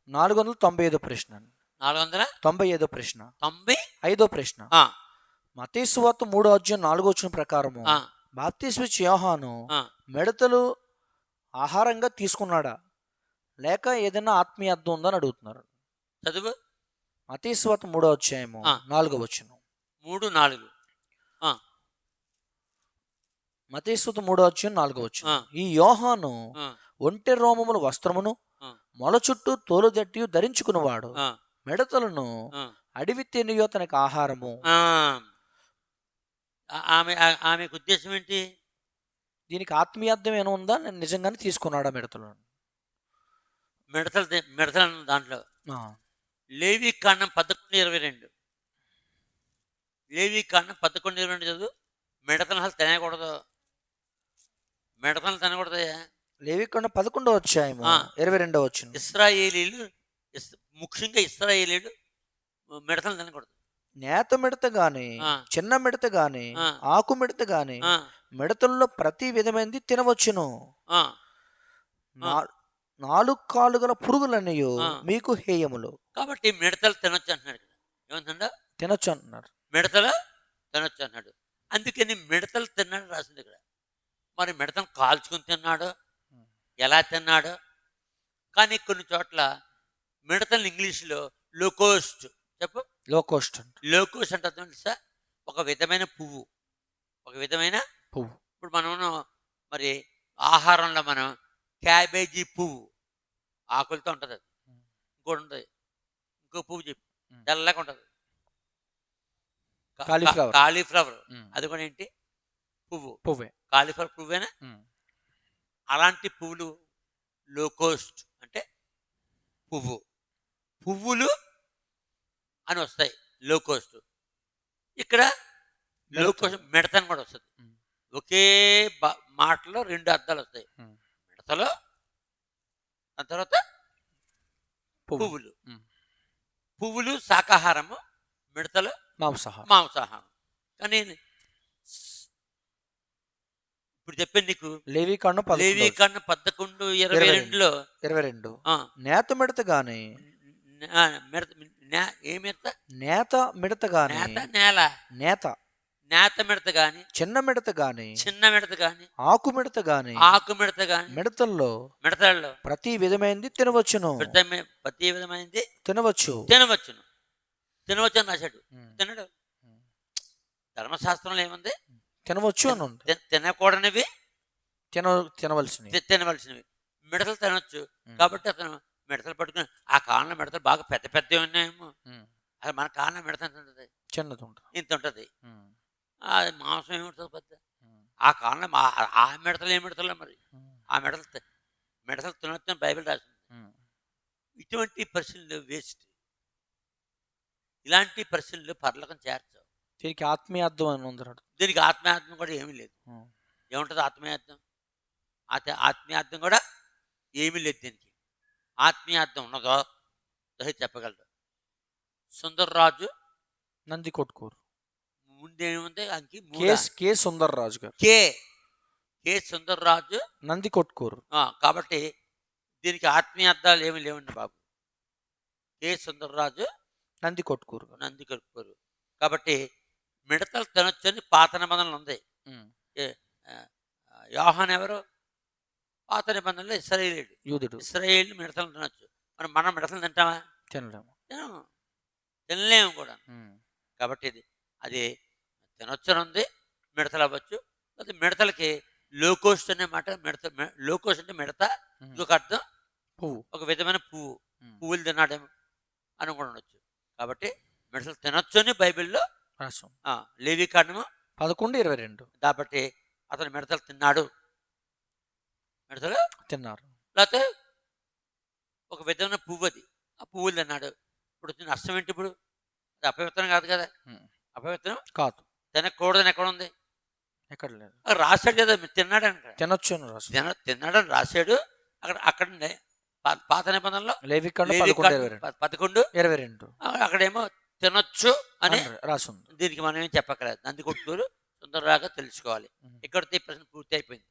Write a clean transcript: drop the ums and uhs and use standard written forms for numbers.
495 ప్రశ్న. 495 ప్రశ్న. 95 ప్రశ్న. ఆ, మత్తయి సువార్త 3:4 ప్రకారము ఆ, బాప్తిస్మిచ్చే యోహాను ఆ. మిడతలు ఆహారంగా తీసుకున్నాడా లేక ఏదైనా ఆత్మీయ అర్థం ఉందని అడుగుతున్నారు. చదువు. మత్తయి సువార్త 3:4 ఆ. 3, 4 ఆ, మత్తయి సువార్త 3:4 ఆ, ఈ యోహాను ఆ, ఒంటె రోమముల వస్త్రమును ఆ, మొల చుట్టూ తోలుదట్టి ధరించుకున్నవాడు ఆ, మిడతలను ఆ. అడవి తేనియో తనకు ఆహారము. ఆ. ఆమెకు ఉద్దేశం ఏంటి? దీనికి ఆత్మీయార్థం ఏమైనా ఉందా, నేను నిజంగానే తీసుకున్నాడా మిడతలను? మిడతలు దాంట్లో ఆ. లేవి కాండం 11:22. లేవి కాండం 11:22 చదువు. మిడతలు అసలు తినకూడదు. మిడతలు తినకూడదు. లేవికాండం 11 ఆ. 22. ఇశ్రాయేలీలు ముఖ్యంగా ఇశ్రాయేలీలు మిడతలు తినకూడదు. నేత మిడత గాని ఆ, చిన్న మిడత గాని ఆ, ఆకు మిడత గాని ఆ, మిడతల్లో ప్రతి విధమైనది తినవచ్చును. ఆ, ఆ, నా- 4 కాళ్ళు గల పురుగులన్నయు ఆ. మీకు హేయములు. కాబట్టి మిడతలు తినొచ్చు అంటున్నాడు ఇక్కడ. ఏమంటుందా? తినొచ్చు అంటున్నారు. మిడతలు తినొచ్చు అన్నాడు. అందుకని మిడతలు తిన్నాడు రాసింది ఇక్కడ. మరి మిడతలు కాల్చుకుని తిన్నాడు, ఎలా తిన్నాడు? కానీ కొన్ని చోట్ల మిడతలు ఇంగ్లీష్లో లోకోస్ట్. చెప్పు. లోకోస్ట్ లోకోస్ట్ అంటే అర్థం తెలుసా? ఒక విధమైన పువ్వు, ఒక విధమైన పువ్వు. ఇప్పుడు మనం మరి ఆహారంలో మనం క్యాబేజీ పువ్వు ఆకులతో ఉంటుంది. అది ఇంకోటి ఉంటుంది, ఇంకో పువ్వు చెప్పు, తెల్లగా ఉంటుంది. కాలీఫ్లవర్. అది కూడా ఏంటి? పువ్వే. కాలీఫ్లవర్ పువ్వేనా? అలాంటి పువ్వులు లోకోస్ట్ అంటే పువ్వు. పువ్వులు అని వస్తాయి లోకోస్ట్. ఇక్కడ లోకోస్ట్ మిడతని కూడా వస్తుంది. ఒకే మాటలో 2 అర్థాలు వస్తాయి. మిడతలు, ఆ తర్వాత పువ్వులు. పువ్వులు శాకాహారము, మిడతలు మాంసాహారం. కానీ ఇప్పుడు చెప్పాను నీకు. లేవికాండం 11:22 నేత మిడత గాని నేత మిడత గాని నేత మిడత గాని చిన్న మిడత గాని ఆకు మిడత గాని మిడతల్లో ప్రతి విధమైనది తినవచ్చును. ప్రతి విధమైనది తినవచ్చును అని రాశాడు. తినడు. ధర్మశాస్త్రంలో ఏముంది? తినవచ్చు అని ఉంది. తినకూడనివి తినవలసినవి మిడతలు తినొచ్చు. కాబట్టి అతను మిడతలు పట్టుకుని, ఆ కాలంలో మిడతలు బాగా పెద్ద పెద్దవి ఉన్నాయేమో. అది మన కాలంలో మిడత ఎంత ఉంటుంది? చిన్నది ఉంటుంది, ఇంత ఉంటుంది. అది మాంసం ఏముంటుంది పెద్ద. ఆ కాలంలో ఆ మిడతలు ఏ మిడతలు మరి ఆ మిడతలు తినొచ్చు అని బైబిల్ రాసింది. ఇటువంటి పరిశీలనలు వేస్ట్. ఇలాంటి పరిశీలనలు పరలోకం చేర్చవు. దీనికి ఆత్మీయార్థం అని ఉంది. దీనికి ఆత్మీయార్థం కూడా ఏమీ లేదు. ఏముంటుంది ఆత్మీయార్థం? ఆత్మీయార్థం కూడా ఏమీ లేదు. దీనికి ఆత్మీయార్థం ఉన్నదో చెప్పగలరు. సుందర్రాజు నంది కొట్టుకోరు. ముందేముంది? అంకి కే సుందర్రాజు గారు. కే సుందర్రాజు నంది కొట్టుకోరు. కాబట్టి దీనికి ఆత్మీయార్థాలు ఏమి లేవండి బాబు. కే సుందర్రాజు నంది కొట్టుకోరు. కాబట్టి మిడతలు తినొచ్చని పాత నిబంధనలు ఉంది. యోహాను ఎవరు? పాత నిబంధనలో ఇశ్రాయేలీయుడు, యూదుడు. ఇశ్రాయేలీయులు మిడతలు తినొచ్చు. మనం మిడతలు తింటామా? తినలేము కూడా. కాబట్టి అది తినొచ్చని ఉంది. మిడతలు అవ్వచ్చు. అది మిడతలకి లోకోస్ట్ అనే మాట. లోకోస్ట్ అంటే మిడత, ఇంకొక అర్థం పువ్వు, ఒక విధమైన పువ్వు. పువ్వులు తిన్నాడేమో అని కూడా ఉండొచ్చు. కాబట్టి మిడతలు తినొచ్చు అని బైబిల్లో లేవికాండము 11:22. కాబట్టి అతను మిడతలు తిన్నాడు. మిడతలు తిన్నారు. లేకపోతే ఒక విధమైన పువ్వు, అది ఆ పువ్వులు తిన్నాడు. ఇప్పుడు వచ్చిన నష్టం ఏంటి? ఇప్పుడు అది అపవిత్రం కాదు కదా. అపవిత్రం కాదు. తినకూడదని ఎక్కడ ఉంది? ఎక్కడ లేదు. రాశాడు కదా తిన్నాడని. తినొచ్చు తిన్నాడని రాశాడు అక్కడ పాత నిబంధనలో. లేవికాండం 11:22 అక్కడేమో తినొచ్చు అని రాసింది. దీనికి మనం ఏం చెప్పక్కర్లేదు. నంది కొట్టుకోరు సుందరరాగా తెలుసుకోవాలి. ఇక్కడితో ఈ ప్రశ్న పూర్తి అయిపోయింది.